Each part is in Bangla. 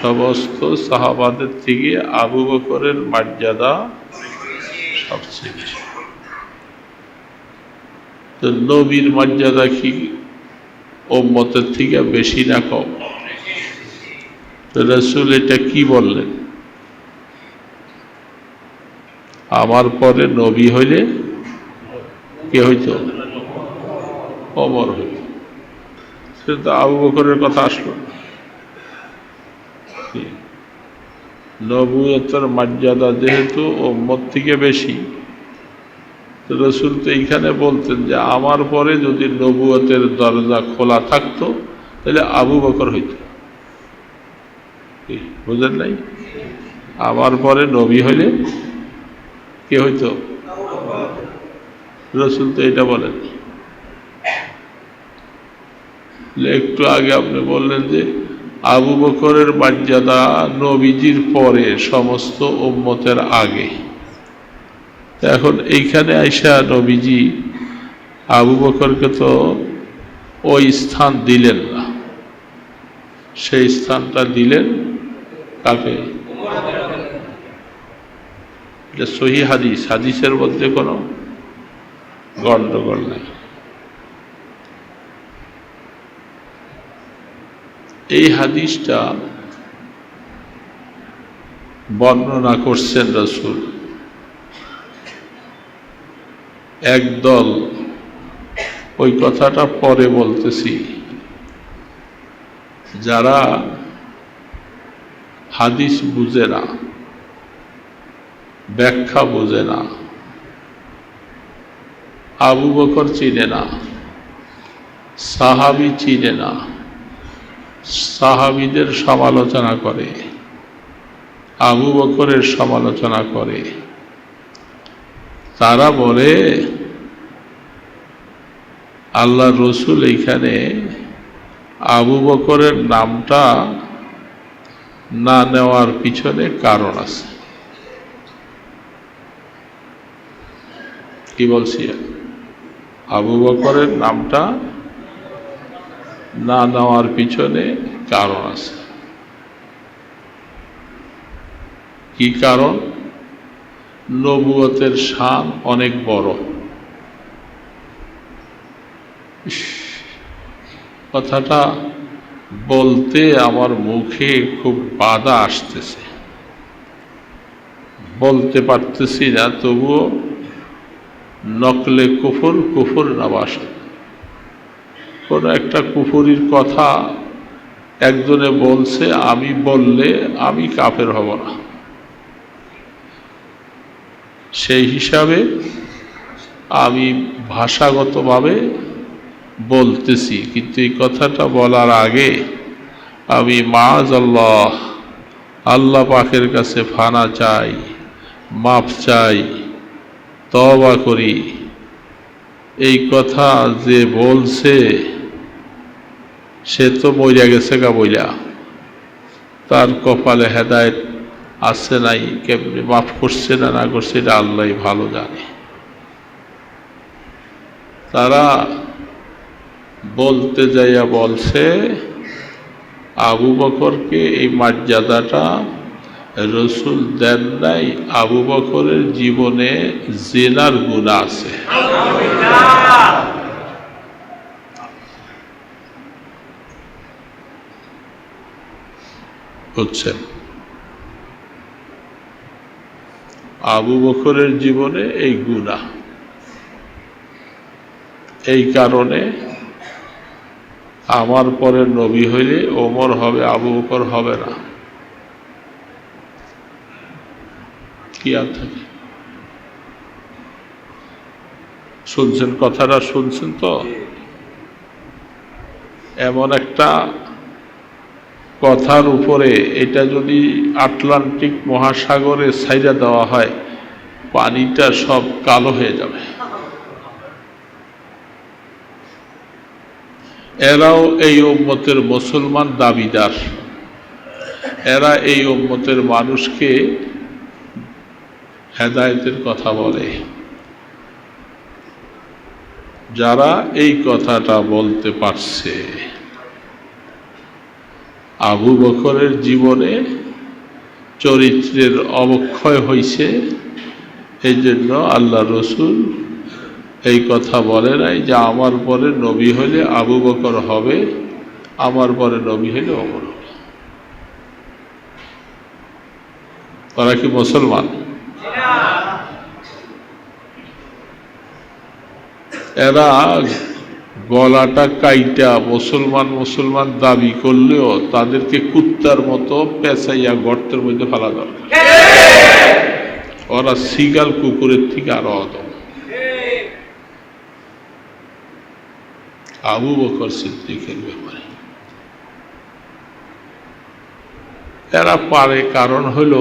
সমস্ত সাহাবাদের থেকে আবু বকরের মর্যাদা সবচেয়ে বেশি। তো নবীর মর্যাদা কি উম্মতের থেকে বেশি না কম? তো রাসূল এটা কি বললেন? আমার পরে নবী হইলে কে হইত? ওমর হইত। সে তো আবু বকরের কথা আসলো না। নবুয়তের মর্যাদা যেহেতু উম্মত থেকে বেশি, রাসূল তো এইখানে বলতেন যে আমার পরে যদি নবুয়তের দরজা খোলা থাকতো তাহলে আবু বকর হইত। বুঝেন নাই? আমার পরে নবী হইলে কে হইত? রাসূল তো এটা বলেন। একটু আগে আপনি বললেন যে আবু বকরের মর্যাদা নবীজির পরে সমস্ত উম্মতের আগে। এখন এইখানে আইসা নবীজি আবু বকরকে তো ওই স্থান দিলেন না, সেই স্থানটা দিলেন কাকে? এটা সহিহ হাদিস, হাদিসের মধ্যে কোনো গন্ডগোল নাই। এই হাদিসটা বর্ণনা করছেন রাসূল। একদল ওই কথাটা পরে বলতেছি, যারা হাদিস বুঝে না, ব্যাখ্যা বুঝে না, আবু বকর চিনে না, সাহাবী চিনে না, সাহাবীদের সমালোচনা করে, আবু বকরের সমালোচনা করে, তারা বলে আল্লাহ রসুল এইখানে আবু বকরের নামটা না নেওয়ার পিছনে কারণ আছে। কি বলছি? আবু বকরের নামটা না নেওয়ার পিছনে কারণ আছে। কি কারণ? নবুয়তের শান অনেক বড়। কথাটা বলতে আমার মুখে খুব বাধা আসতেছে, বলতে পারতেছি না, তবুও নকলে কুফর, কুফর না বাসা। কোনো একটা কুফরির কথা একজনে বলছে, আমি বললে আমি কাফের হব না, সেই হিসাবে আমি ভাষাগতভাবে বলতেছি, কিন্তু এই কথাটা বলার আগে আমি মাআযাল্লাহ আল্লাহ পাকের কাছে ফানা চাই, মাফ চাই, তওবা করি। এই কথা যে বলছে সে তো মইরা গেছে গা বইলা, তার কপালে হেদায়েত আছে নাই, কেমনি মাফ করছে না না করছে এটা আল্লাহই ভালো জানে। তারা বলতে যাইয়া বলছে আবু বকরকে এই মর্যাদাটা রসুল দেন নাই, আবু বকরের জীবনে জিনার গুনাহ আছে। বুঝছেন? আবু বকরের জীবনে এই গুনাহ, এই কারণে আমার পরে নবী হইলে ওমর হবে, আবু বকর হবে না। কি আর থাকে? শুনছেন কথাটা? শুনছেন তো? এমন একটা কথার উপরে এটা যদি আটলান্টিক মহাসাগরে ছাইড়া দেওয়া হয়, পানিটা সব কালো হয়ে যাবে। এরাও এই উম্মতের মুসলমান দাবিদার, এরা এই উম্মতের মানুষকে হেদায়েতের কথা বলে। যারা এই কথাটা বলতে পারছে, আবু বকরের জীবনে চরিত্রের অবক্ষয় হয়েছে, এই জন্য আল্লাহ রসুল এই কথা বলে নাই যে আমার পরে নবী হলে আবু বকর হবে, আমার পরে নবী হলে ওমর হবে। তারা কি মুসলমান? এরা গলাটা কাইটা মুসলমান মুসলমান দাবি করলেও তাদেরকে কুত্তার মতো পেঁচাইয়া গর্তের মধ্যে ফেলা দরকার। ওরা সিগাল কুকুরের থেকে আরো অদম। আবু বকর সিদ্দিকের ব্যাপারে এরা পারে, কারণ হলো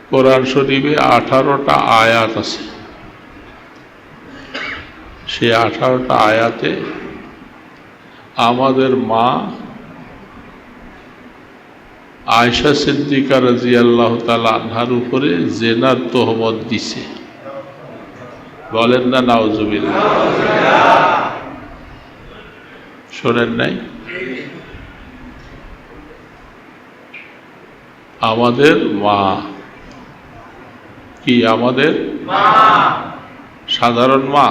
কোরআন শরীফে 18টা আয়াত আছে। সেই 18টা আয়াতে আমাদের মা আয়েশা সিদ্দিকা রাদিয়াল্লাহু তাআলা আনহার উপরে জেনার তোহমত দিছে। বলেন না নাউজুবিল্লাহ? শোনেন নাই? আমাদের মা কি আমাদের সাধারণ মা?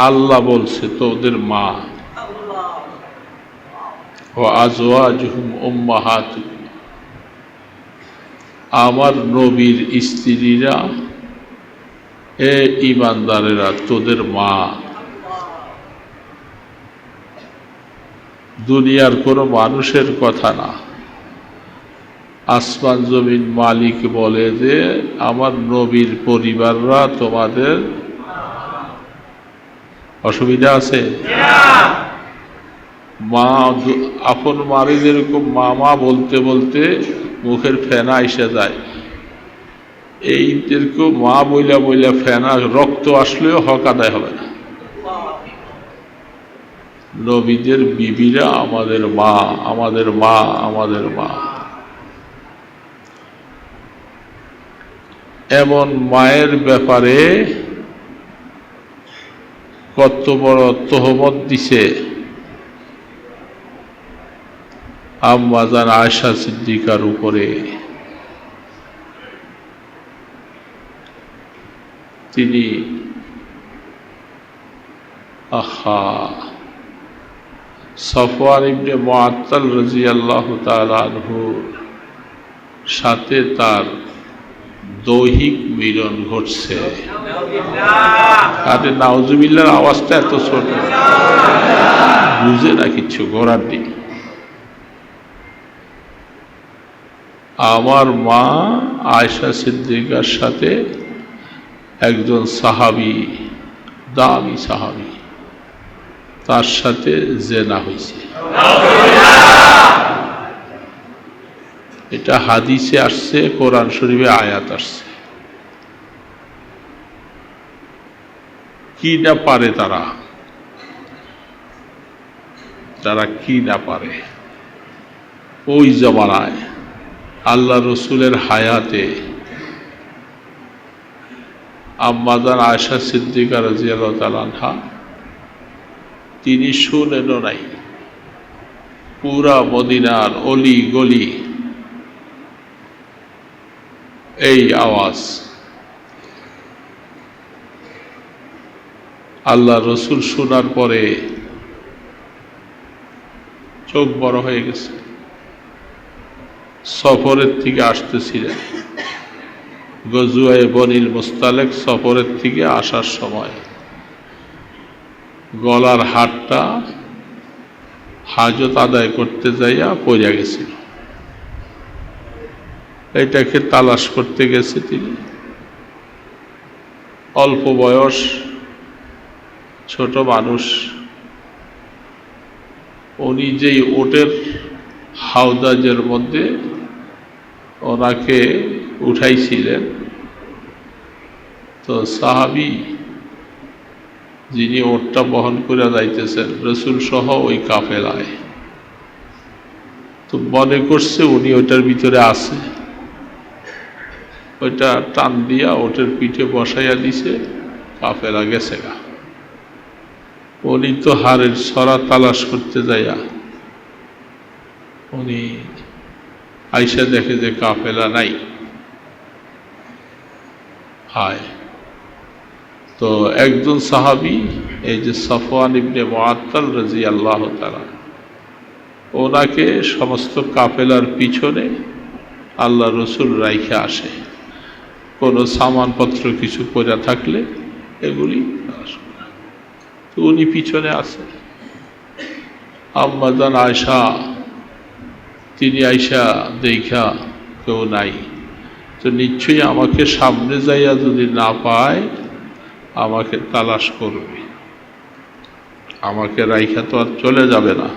আল্লাহ বলছে তোদের মা। ওয়া আজওয়াজুহুম উম্মাহাতুহুম, আমার নবীর স্ত্রীরা এ ঈমানদারেরা তোদের মা। দুনিয়ার কোনো মানুষের কথা না, আসমান জমিন মালিক বলে যে আমার নবীর পরিবাররা তোমাদের। অসুবিধা আছে? মা আপন মারে যেরকম মামা বলতে বলতে মুখের ফেনা এসে যায়, এই যেরকম মা বইলা বইলা ফেনা রক্ত আসলেও হক আদায় হবে না। নবীদের বিবিরা আমাদের মা, আমাদের মা, আমাদের মা। এমন মায়ের ব্যাপারে কত বড় তোহমত দিছে আম্মা জান আয়েশা সিদ্দিকার উপরে। তিনি সফওয়ান ইবনে মুআত্তাল রাদিয়াল্লাহু তাআলা আনহুর সাথে তার দৈহিক মিলন ঘটছে। আরে নাউজুবিল্লাহর আওয়াজটা এত ছোট, বুঝে না কিছু, ঘোরার দিন। আমার মা আয়েশা সিদ্দিকার সাথে একজন সাহাবী, দামি সাহাবী, তার সাথে জেনা হয়েছে। এটা হাদিসে আসছে, কোরআন শরীফে আয়াত আসছে। কি না পারে তারা, তারা কি না পারে। ওই জমানায় আল্লাহ রসুলের হায়াতে আম্মা জান আয়েশা সিদ্দিকা রাদিয়াল্লাহু তাআলা আনহা তিনি শুনেনও নাই পুরা মদিনার অলি গলি এই আওয়াজ। আল্লাহ রসুল শোনার পরে চোখ বড় হয়ে গেছে। সফরের থেকে আসতেছিলেন, গজওয়ায়ে বনিল মুস্তালিক সফরের থেকে আসার সময় গলার হাড়টা হাজত আদায় করতে যাইয়া পড়ে গেছিল। এটাকে তালাশ করতে গেছে তিনি। অল্প বয়স, ছোট মানুষ। উনি যেই ওটের হাওদাজের মধ্যে ওনাকে উঠাইছিলেন, তো সাহাবী যিনি ওটটা বহন করে যাইতেছেন রসুল সহ ওই কাফেলায়, তো মনে করছে উনি ওইটার ভিতরে আছে। ওইটা টান দিয়া ওটের পিঠে বসাইয়া দিছে, কাফেলা গেছে গা। উনি তো হাড়ের ছড়া তালাশ করতে যাইয়া উনি আইসা দেখে যে কাফেলা নাই। হায়, তো একজন সাহাবী, এই যে সফওয়ান ইবনে মুআত্তাল রাদিয়াল্লাহু তাআলা, ওনাকে সমস্ত কাফেলার পিছনে আল্লাহ রসুল রাইখা আসে। কোনো সামানপত্র কিছু পড়ে থাকলে এগুলি, তো উনি পিছনে আছে। আম্মা জান আয়েশা, তিনি আয়েশা দেখা কেউ নাই, তো নিশ্চয়ই আমাকে সামনে যাইয়া যদি না পায় আমাকে তালাশ করবে, আমাকে রাইখা তো আর চলে যাবে না।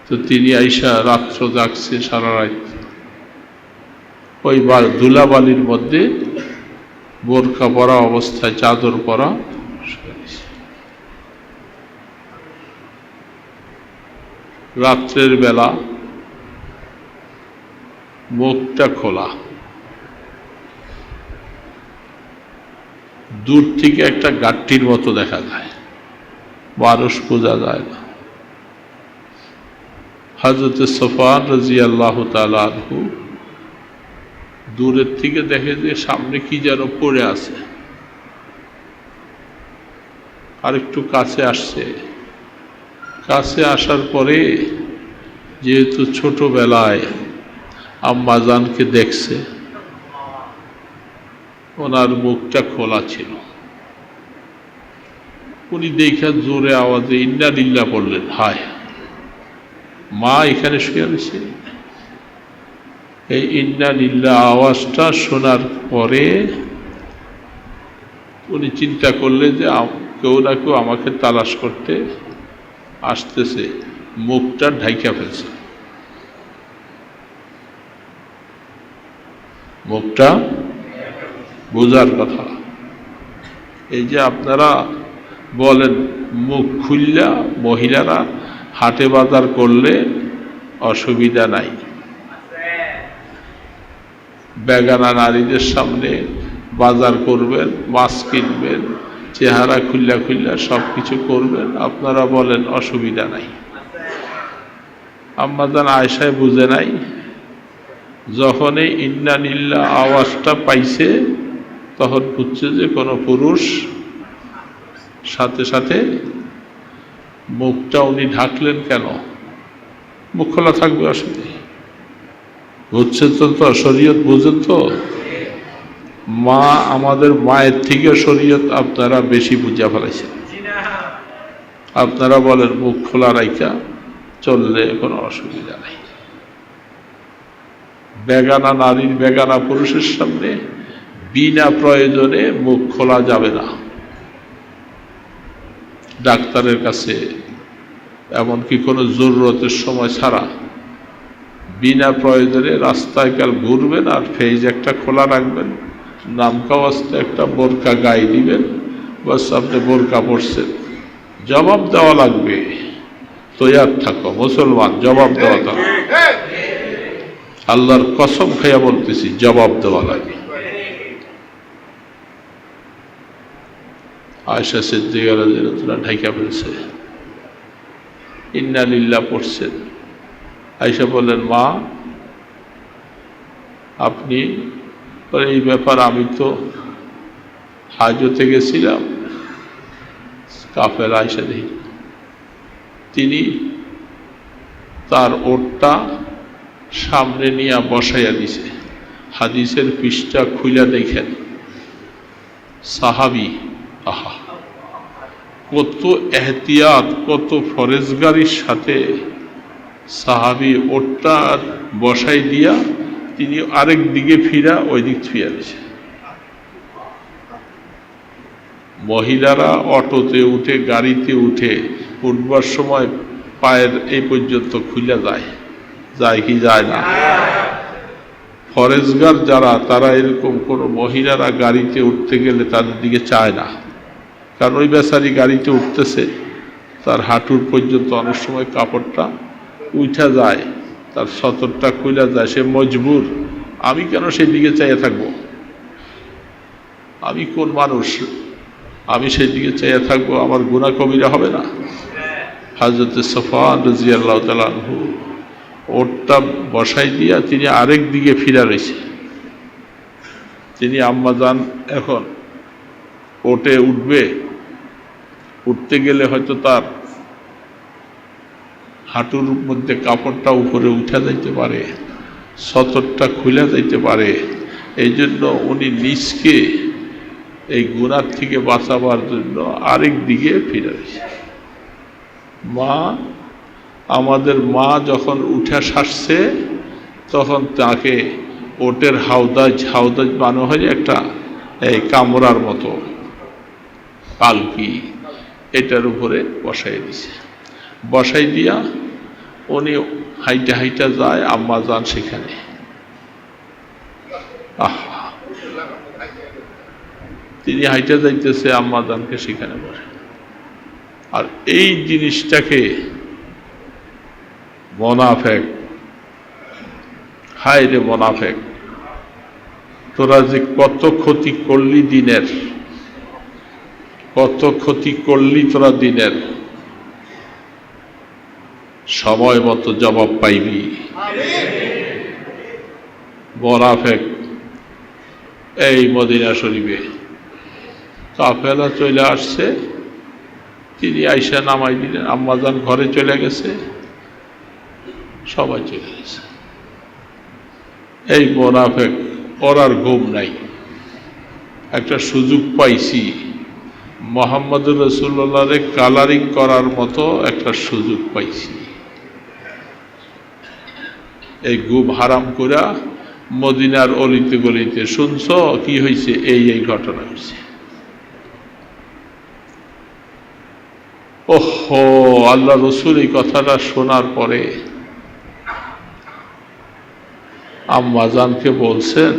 তো তিনি আয়েশা রাত্র জাগছে সারা রাত, ওই ধুলাবালির মধ্যে বোরকা পরা অবস্থায়, চাদর পরা, রাত্রের বেলা মুখটা খোলা, দূর থেকে একটা গাট্টির মতো দেখা যায়, মানুষ বোঝা যায় না। হযরত সফওয়ান রাদিয়াল্লাহু তাআলা আনহু দূরের থেকে দেখে যে সামনে কি যেন পড়ে আছে, আর একটু কাছে আসছে। কাছে আসার পরে যেহেতু ছোটবেলায় আম্মা জানকে দেখছে, ওনার মুখটা খোলা ছিল। উনি দেখা জোরে আওয়াজে ইন্না লিল্লাহ বললেন, হায়, মা এখানে শুয়ে রয়েছে। এই ইন্না লিল্লাহ আওয়াজটা শোনার পরে উনি চিন্তা করলেন যে কেউ না কেউ আমাকে তালাশ করতে আসতেছে, মুখটা ঢাইকা ফেলছে। মুখটা বোঝার কথা। এই যে আপনারা বলেন মুখ খুললা মহিলারা হাটে বাজার করলে অসুবিধা নাই, বেগানা নারীদের সামনে বাজার করবেন, মাছ কিনবেন, চেহারা খুল্লা খুল্লা সব কিছু করবেন, আপনারা বলেন অসুবিধা নাই। আম্মা জান আয়েশা বুঝে নাই, যখনই ইন্না লিল্লাহ আওয়াজটা পাইছে তখন বুঝছে যে কোনো পুরুষ, সাথে সাথে মুখটা উনি ঢাকলেন কেন? মুখ খোলা থাকবে, অসুবিধা বুঝছেন তো? শরীয়ত বুঝেন তো? মা, আমাদের মায়ের থেকে শরীয়ত আপনারা বেশি বুঝা ফেলাইছেন। আপনারা বলেন মুখ খোলা রাইখা চললে কোনো অসুবিধা নাই। বেগানা নারীর, বেগানা পুরুষের সামনে বিনা প্রয়োজনে মুখ খোলা যাবে না। ডাক্তারের কাছে, এমনকি কোনো জরুরতের সময় ছাড়া বিনা প্রয়োজনে রাস্তায় কাল ঘুরবেন আর ফেজ একটা খোলা রাখবেন, নামকাওয়াস্তে একটা বোরকা গায়ে দিবেন, বাস আপনি বোরকা পড়ছেন। জবাব দেওয়া লাগবে, তৈয়ার থাকো মুসলমান, জবাব দেওয়া লাগবে। আল্লাহর কসম খাইয়া বলতেছি, জবাব দেওয়া লাগবে। আয়েশা সিদ্দিকা রাদিয়াল্লাহু তাআলা ঢাইকা ফেলছে, ইন্না লিল্লাহ পড়ছেন। আয়েশা বললেন, মা আপনি, এই ব্যাপার আমি তো হাজতে গেছিলাম, কাফেলা আয়েশা দেখি তিনি তার ওটটা সামনে নিয়ে বসাইয়া দিছে। হাদিসের পৃষ্ঠা খুইলা দেখেন, সাহাবী, আহা কত এহতিয়াত, কত ফরেজগারির সাথে সাহাবী ওটটা বসাই দিয়া তিনি আরেক দিকে ফিরা ওই দিক ছুঁয়া দিছে। মহিলারা অটোতে উঠে, গাড়িতে উঠে উঠবার সময় পায়ের এই পর্যন্ত খুলে যায়, যায় কি যায় না? ফরেজগার যারা, তারা এরকম কোনো মহিলারা গাড়িতে উঠতে গেলে তাদের দিকে চায় না, কারণ ওই বেচারি গাড়িতে উঠতেছে, তার হাঁটুর পর্যন্ত অনেক সময় কাপড়টা উঠা যায়, তার সতরটা খুলে যায়, সে মজবুর। আমি কেন সেই দিকে চাইয়ে থাকবো? আমি কোন মানুষ? আমি সেই দিকে চেয়ে থাকবো, আমার গুনাহ কবিরা হবে না? হযরত সাফওয়ান রাদিয়াল্লাহু তাআলা আনহু ওটটা বসাই দিয়া তিনি আরেক দিকে ফিরা রয়েছে। তিনি আম্মাজান এখন ওটে উঠবে, উঠতে গেলে হয়তো তার হাঁটুর মধ্যে কাপড়টা উপরে উঠা যাইতে পারে, সতরটা খুলে যাইতে পারে। এই জন্য উনি নিজকে এই গুনার থেকে বাঁচাবার জন্য আরেক দিকে ফিরে রয়েছে। মা, আমাদের মা যখন উঠে সারছে তখন তাকে ওটের হাউদাজ বানো হয় একটা এই কামরার মতো পালকি, এটার উপরে বসাই দিছে। বসাই দিয়া উনি হাইটা হাইটা যায়, আম্মা যান সেখানে। তিনি হাইটা যাইতেছে, আম্মা জানকে সেখানে বসে। আর এই জিনিসটাকে মোনাফেক, হায় রে মোনাফেক, তোরা যে কত ক্ষতি করলি দিনের, কত ক্ষতি করলি তোরা দিনের, সময় মতো জবাব পাইবি। মোনাফেক এই মদিনা শরীফে কাফেলা চলে আসছে, তিনি আইসা নামাই দিলেন, আম্মাজান ঘরে চলে গেছে, সবাই চলে গেছে। এই মোনাফেক, ওর আর ঘুম নাই। একটা সুযোগ পাইছি, মুহাম্মদুর রাসূলুল্লাহরে কালারিং করার মতো একটা সুযোগ পাইছি। এই ঘুম হারাম কইরা মদিনার অলিতে গলিতে শুনছ কি হয়েছে, এই এই ঘটনা হয়েছে। ওহো, আল্লাহ রসুল এই কথাটা শোনার পরে আম্মাজানকে বলছেন,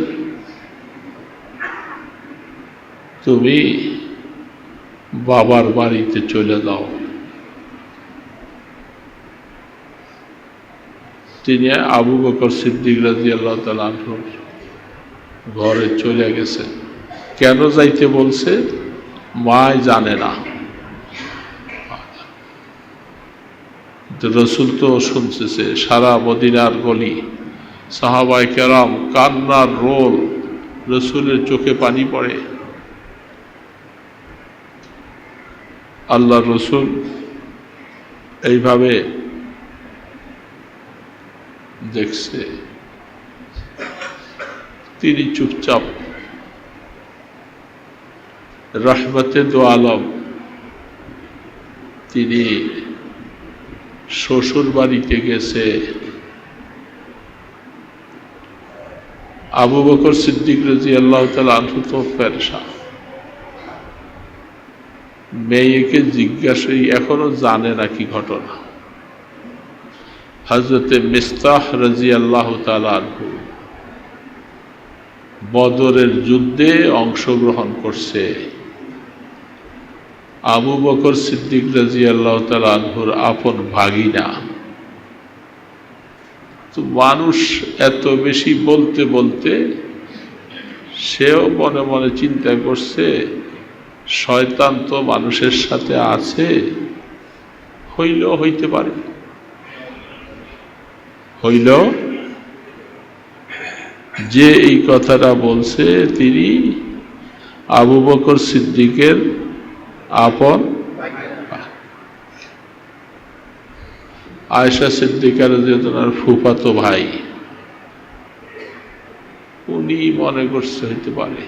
তুমি বাবার বাড়িতে চলে যাও। তিনি আবু বকর সিদ্দিক রাদিয়াল্লাহু তাআলা আনহুর ঘরে চলে গেছেন। কেন যাইতে বলছে মা জানে না, রসুল তো শুনতেছে। সারা মদিনার গলি সাহাবায়ে কেরাম কান্নার রোল, রসুলের চোখে পানি পড়ে। আল্লাহ রসুল এইভাবে দেখছে, তিনি চুপচাপ। রহমতে দো আলম তিনি শ্বশুর বাড়িতে গেছে। আবু বকর সিদ্দিক রাদিয়াল্লাহু তাআলা আনহু তো পেরেশান। মেয়েকে জিজ্ঞাসা, এখনো জানে না কি ঘটনা। হযরতে মিস্তাহ রাদিয়াল্লাহু তাআলা আনহু বদরের যুদ্ধে অংশগ্রহণ করছে। আবু বকর সিদ্দিক রাদিয়াল্লাহু তাআলা আনহুর আপন ভাগিনা। তো মানুষ এত বেশি বলতে বলতে সেও মনে মনে চিন্তা করছে, শয়তান তো মানুষের সাথে আছে, হইলেও হইতে পারে, হইল যে এই কথাটা বলছে তিনি আবু বকর সিদ্দিকের আপন আয়েশা সিদ্দিকা রাদিয়াল্লাহু আনহার ফুফাতো ভাই। উনি মনে করছে হইতে পারে।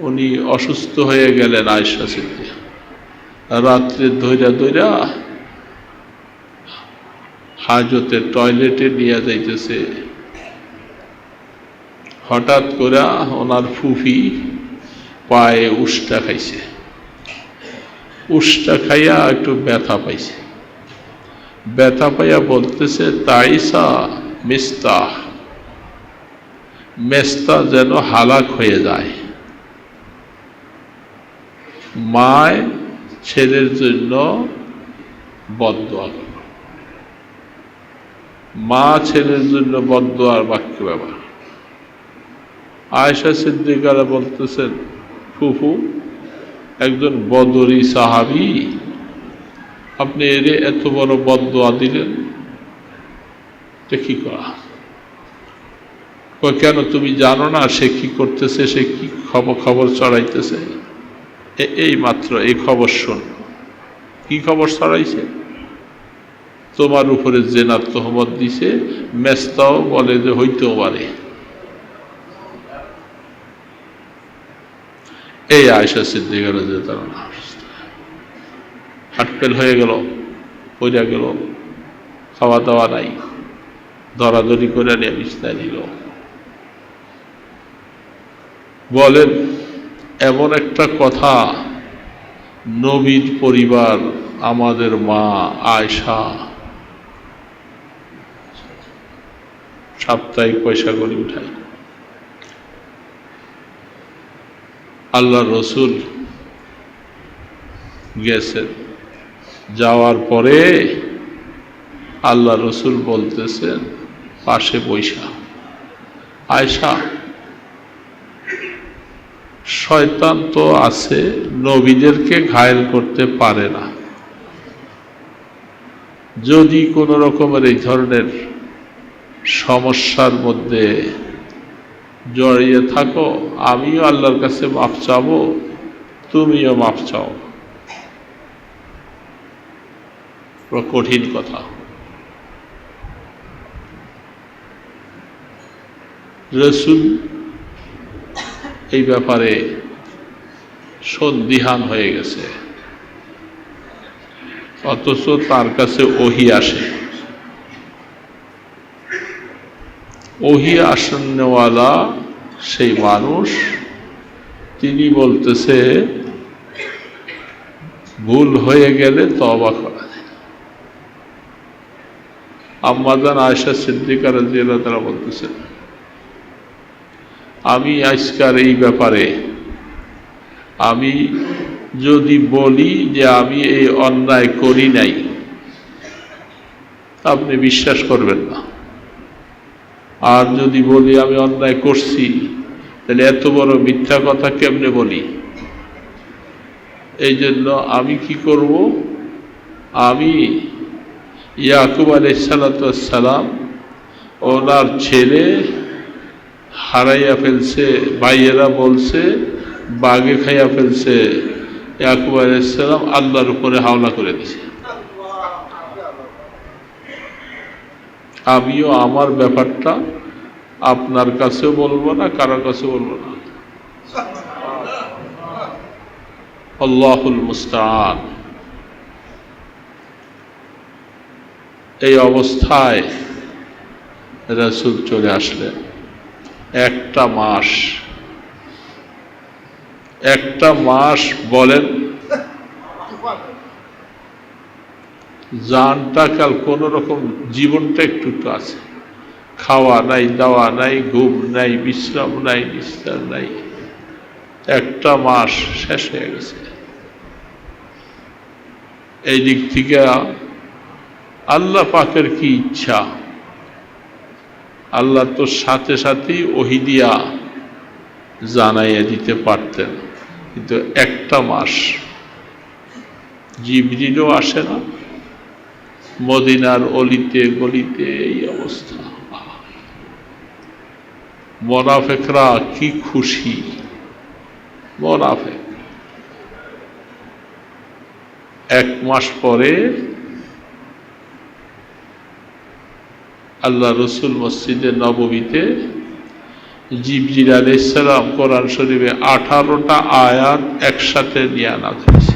উনি অসুস্থ হয়ে গেলেন। আয়েশা সিদ্দিকা রাত্রে ধৈরা হাজতে টয়লেটে নিয়ে যাইতেছে। হঠাৎ করে ওনার ফুফি পায়ে উষ্টা খাইছে। উষ্টা খাইয়া একটু ব্যথা পাইছে। ব্যথা পাইয়া বলতেছে, তাইসা মিস্তাহ, মেস্তা যেন হালাক হয়ে যায়। মায় ছেলের জন্য বদদোয়া করল। মা ছেলের জন্য বদদোয়ার বাক্য ব্যবহার। আয়েশা সিদ্দিকারা বলতেছেন, ফুফু একজন বদরি সাহাবী, আপনি এরে এত বড় বদদোয়া দিলেন, এটা কি করা? কেন তুমি জানো না সে কি করতেছে, সে কি খবর ছড়াইতেছে? এই মাত্র এই খবর শোন। কি খবর ছড়াইছে? তোমার উপরে জেনার তহমত দিছে, মেস্তাও বলে যে হইতেও পারে। এই আয়েশা সিদ্দিকা রাদিয়াল্লাহু আনহা হাটপেল হয়ে গেল, পড়ে গেল, খাওয়া দাওয়া নাই, ধরাধরি করে নিয়ে বিছনায় নিল। বলেন, এমন একটা কথা, নবীর পরিবার, আমাদের মা আয়েশা সাপ্তাহিক পয়সা করে উঠায়। আল্লাহ রসুল গেছেন, যাওয়ার পরে আল্লাহ রসুল বলতেছেন পাশে বৈশা, আয়েশা শয়তান তো আছে, নবীদেরকে ঘায়েল করতে পারে না। যদি কোনো রকমের এই ধরনের সমস্যার মধ্যে জড়িয়ে থাকো, আমিও আল্লাহর কাছে মাফ চাবো, তুমিও মাফ চাও। কঠিন কথা। রাসূল এই ব্যাপারে সন্দিহান হয়ে গেছে, অথচ তার কাছে ওহী আসে। ওহী আসনেওয়ালা সেই মানুষ, তিনি বলতেছে ভুল হয়ে গেলে তওবা করা যায়। আম্মা জান আয়েশা সিদ্দিকা রাদিয়াল্লাহু তাআলা বলতেছেন, আমি আজকার এই ব্যাপারে আমি যদি বলি যে আমি এই অন্যায় করি নাই, আপনি বিশ্বাস করবেন না। আর যদি বলি আমি অন্যায় করছি, তাহলে এত বড় মিথ্যা কথা কেমনে বলি? এই জন্য আমি কি করব, আমি ইয়াকুব আলাইহিস সালাম ওনার ছেলে হারাইয়া ফেলছে, ভাইয়েরা বলছে বাঘে খাইয়া ফেলছে, ইয়াকুব আলাইহিস সালাম আল্লাহর উপরে হাওলা করে দিছে। আমিও আমার ব্যাপারটা আপনার কাছেও বলবো না, কারোর কাছে বলবো না। আল্লাহুল মুস্তাআন। এই অবস্থায় রাসূল চলে আসলেন। একটা মাস বলেন, জানটা কাল কোন রকম জীবনটা একটু আছে, খাওয়া নাই, দাওয়া নাই, ঘুম নাই, বিশ্রাম নাই, নিস্তার নাই। একটা মাস শেষ হয়ে গেছে। এই দিক থেকে আল্লাহ পাকের কি ইচ্ছা, আল্লাহ তো সাথে সাথেই ওহী দিয়া জানাইয়া দিতে পারতেন, কিন্তু একটা মাস জিবরিলও আসে না, মদিনার অলিতে গলিতে এই অবস্থা। মুনাফিকরা কি খুশি, মুনাফিক। এক মাস পরে আল্লাহ রসুল মসজিদে নববীতে জিবরিল আলাইহিস সালাম কোরআন শরীফে 18টা আয়াত একসাথে নিয়ে নাযিল হয়েছে।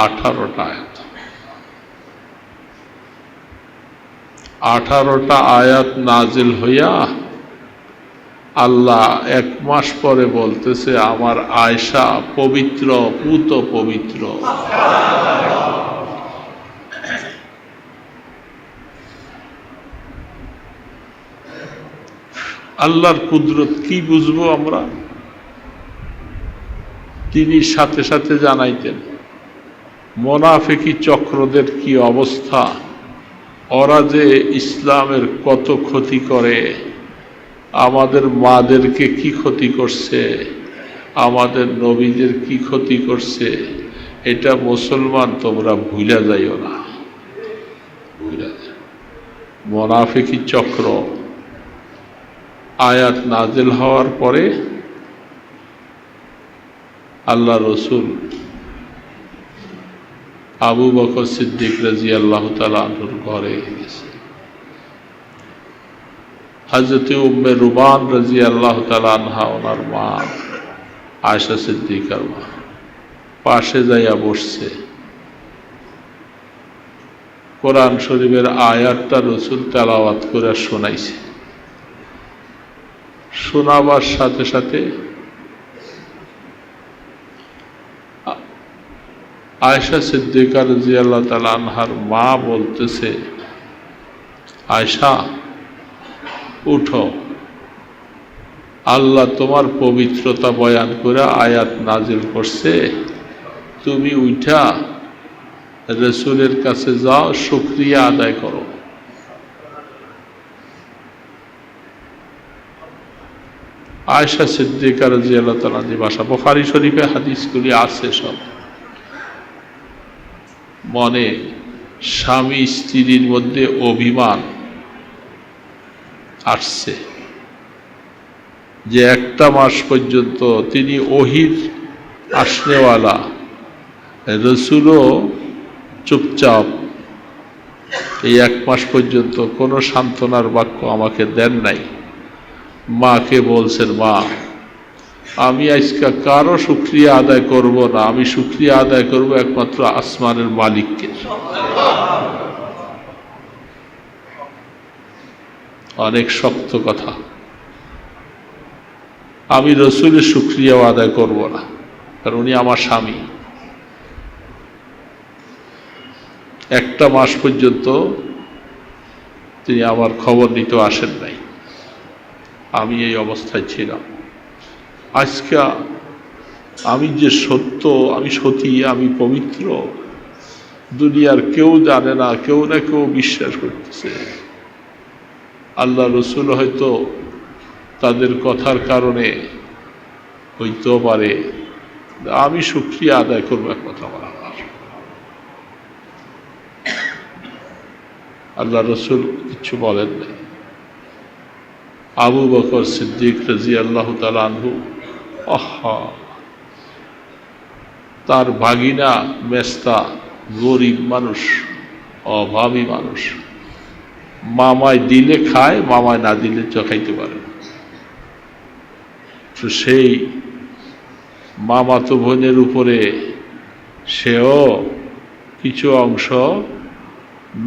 18টা আয়াত, 18টা আয়াত নাজিল হইয়া আল্লাহ এক মাস পরে বলতেছে আমার আয়েশা পবিত্র, পুত পবিত্র। আল্লাহর কুদরত কি বুঝবো আমরা? তিনি সাথে সাথে জানাইতেন। মুনাফিকি চক্রদের কি অবস্থা, ওরা যে ইসলামের কত ক্ষতি করে, আমাদের মাদেরকে কি ক্ষতি করছে, আমাদের নবীদের কি ক্ষতি করছে, এটা মুসলমান তোমরা ভুলে যাইও না। ভুলে যাও। মুনাফিকি চক্র আয়াত নাজিল হওয়ার পরে আল্লাহ রসুল আবু বকর সিদ্দিক রাদিয়াল্লাহু তাআলা আনহুর ঘরে গেছে। হযরত উম্মে রুমান রাদিয়াল্লাহু তাআলা আনহা, ওনার মা আয়েশা সিদ্দিকার মা, পাশে যাইয়া বসছে। কোরআন শরীফের আয়াতটা রসুল তেলাওয়াত করে শোনাইছে। শোনাবার সাথে সাথে আয়েশা সিদ্দিকা রাদিয়াল্লাহু তাআলা আনহার মা বলতেছে, আয়েশা উঠো, আল্লাহ তোমার পবিত্রতা বয়ান করে আয়াত নাজিল করছে, তুমি উঠা রসুলের কাছে যাও, শুকরিয়া আদায় করো। আয়েশা সিদ্দিকা রাদিয়াল্লাহু তাআলা যে ভাষা, বুখারী শরীফে হাদিসগুলি আছে সব। মনে স্বামী স্ত্রীর মধ্যে অভিমান আসছে যে একটা মাস পর্যন্ত তিনি ওহির আসনেওয়ালা, রসুলও চুপচাপ, এই এক মাস পর্যন্ত কোনো সান্ত্বনার বাক্য আমাকে দেন নাই। মাকে বলছেন, মা আমি আজকে কারো শুকরিয়া আদায় করব না, আমি শুকরিয়া আদায় করব একমাত্র আসমানের মালিককে। অনেক শক্ত কথা। আমি রসুলের শুকরিয়াও আদায় করব না, কারণ উনি আমার স্বামী। একটা মাস পর্যন্ত তিনি আমার খবর নিতে আসেন নাই। আমি এই অবস্থায় ছিলাম। আজকে আমি যে সত্য, আমি সতী, আমি পবিত্র, দুনিয়ার কেউ জানে না, কেউ না কেউ বিশ্বাস করতেছে। আল্লাহ রসুল হয়তো তাদের কথার কারণে হইতেও পারে, আমি শুকরিয়া আদায় করবো এক কথা বলা। আল্লাহ রসুল কিছু বলেন নাই। আবু বকর সিদ্দিক রাদিয়াল্লাহু তাআলা আনহু, তার ভাগিনা মেস্তা গরিব মানুষ, অভাবী মানুষ, মামায় দিলে খায়, মামায় না দিলে খাইতে পারে। তো সেই মামাতো বোনের উপরে সেও কিছু অংশ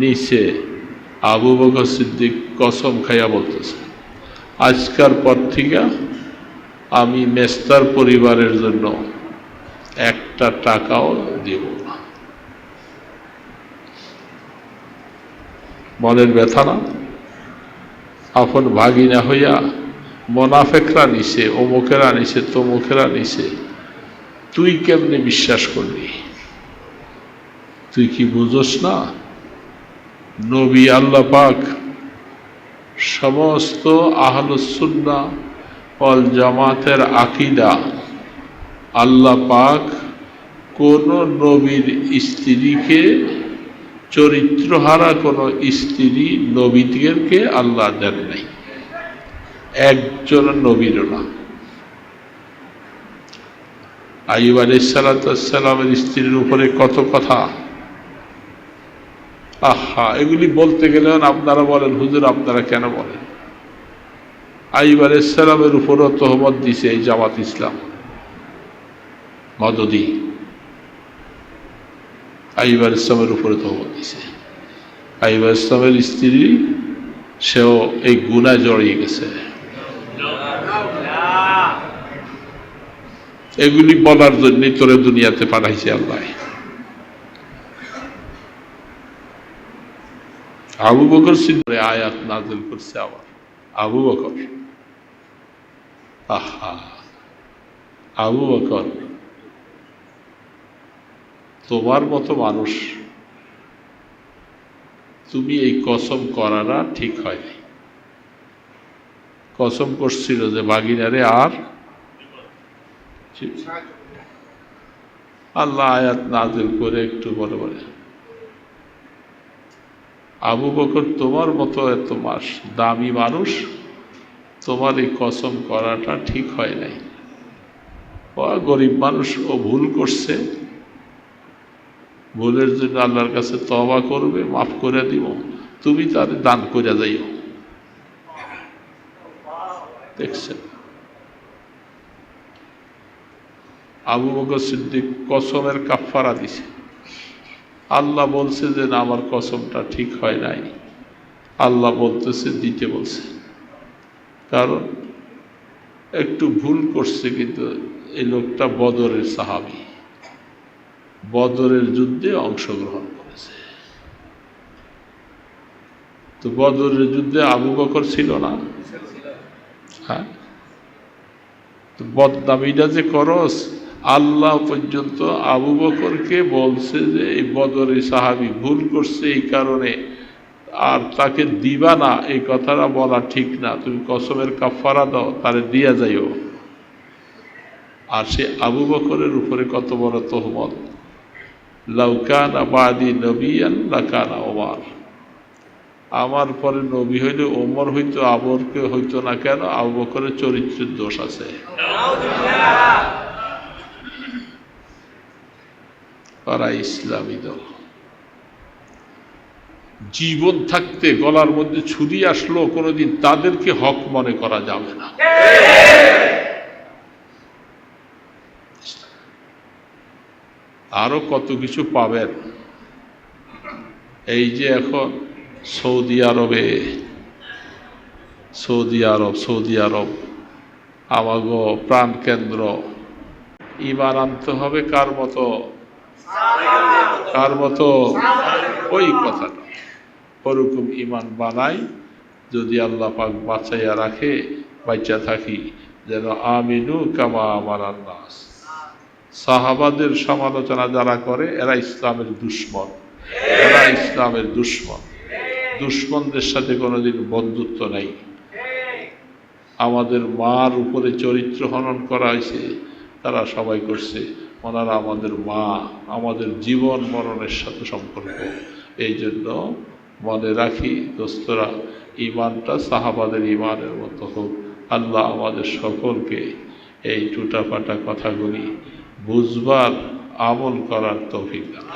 নিচে। আবু বকর সিদ্দিক কসম খাইয়া বলতেছে, আজকার পর থেকে আমি মেস্তার পরিবারের জন্য একটা টাকাও দেব না। মনের ব্যথা না? আপন ভাগিনা হইয়া মোনাফেকরা নিছে, অমুকেরা নিছে, তমুকেরা নিছে, তুই কেমনে বিশ্বাস করলি? তুই কি বুঝোস না? নবী আল্লাহ পাক সমস্ত আহলুস সুন্নাহ ওয়াল জামাতের আকীদা, আল্লাহ পাক কোন নবীর স্ত্রীকে, চরিত্রহারা কোন স্ত্রী নবীদেরকে আল্লাহ দেন নাই, একজন নবীরও না। আইয়ুব আলাইহিস সালামের স্ত্রীর উপরে কত কথা। এগুলি বলতে গেলে আপনারা বলেন, হুজুর আপনারা কেন বলেন? আইয়ুব আলাইহিস সালামের উপরও তহমত দিছে এই জামাত ইসলাম মদদি। আইয়ুব আলাইহিস সালামের উপরে তহমত দিছে। আইয়ুব আলাইহিস সালামের স্ত্রী, সেও এই গুনাহ জড়িয়ে গেছে। এগুলি বলার জন্যই তোরে দুনিয়াতে পাঠাইছে আল্লাহ। আবু বকর সিদ্দিক আয়াত নাযিল করছে আবার। আবু বকর, আবু বকর তোমার মতো মানুষ, তুমি এই কসম করাটা ঠিক হয়নি। কসম করছিল যে ভাগিনারে আর আল্লাহ আয়াত নাযিল করে একটু বলে বলে, আবু বকর তোমার মতো এত দামি মানুষ, তোমার এই কসম করাটা ঠিক হয় নাই। ও গরিব মানুষ, ও ভুল করছে, ভুলের জন্য আল্লাহর কাছে তওবা করবে, মাফ করে দিব, তুমি তার দান করে যাইও। দেখছেন আবু বকর সিদ্দিক কসমের কাফারা দিছে। আল্লাহ বলছে যে না, আমার কসমটা ঠিক হয় নাই, আল্লাহ বলতেছে দিতে বলছে, কারণ একটু ভুল করছে। কিন্তু এই লোকটা বদরের সাহাবী, বদরের যুদ্ধে অংশগ্রহণ করেছে। তো বদরের যুদ্ধে আবু বকর ছিল না? হ্যাঁ, তো বদনামিটা যে করস, আল্লাহ পর্যন্ত আবু বকরকে বলছে যে এই বদরের সাহাবী ভুল করছে, এই কারণে আর তাকে দিবা না, এই কথাটা বলা ঠিক না, তুমি কসমের কাফারা দাও, তারে দিয়া যাইও। আর সে আবু বকরের উপরে কত বড় তহমত, লাউ কানা বাদি নবিয়ান লাকানা ওমর, আমার পরে নবী হইলে ওমর হইতো, আবরকে হইতো না কেন? আবু বকরের চরিত্রের দোষ আছে। তারা ইসলামী দল, জীবন থাকতে গলার মধ্যে ছুরি আসলো কোনোদিন তাদেরকে হক মনে করা যাবে না। আরো কত কিছু পাবেন। এই যে এখন সৌদি আরব আমাগো প্রাণ কেন্দ্র, ঈমান আনতে হবে কার মতো? ওই কথাটা, ওরকম ঈমান বানাই যদি আল্লাহ পাক বাঁচাইয়া রাখে, বাঁচা থাকি, যেন আমিনু কামা আমানান নাস। সাহাবাদের সমালোচনা যারা করে এরা ইসলামের দুশমন, দুশমনদের সাথে কোনোদিন বন্ধুত্ব নাই। আমাদের মার উপরে চরিত্র হনন করা হয়েছে, তারা সবাই করছে, ওনারা আমাদের মা, আমাদের জীবন মরণের সাথে সম্পর্ক। এই জন্য মনে রাখি দোস্তরা, ঈমানটা সাহাবাদের ঈমানের মতো হোক। আল্লাহ আমাদের সকলকে এই টুটাফাটা কথাগুলি বুঝবার, আমল করার তৌফিক দান।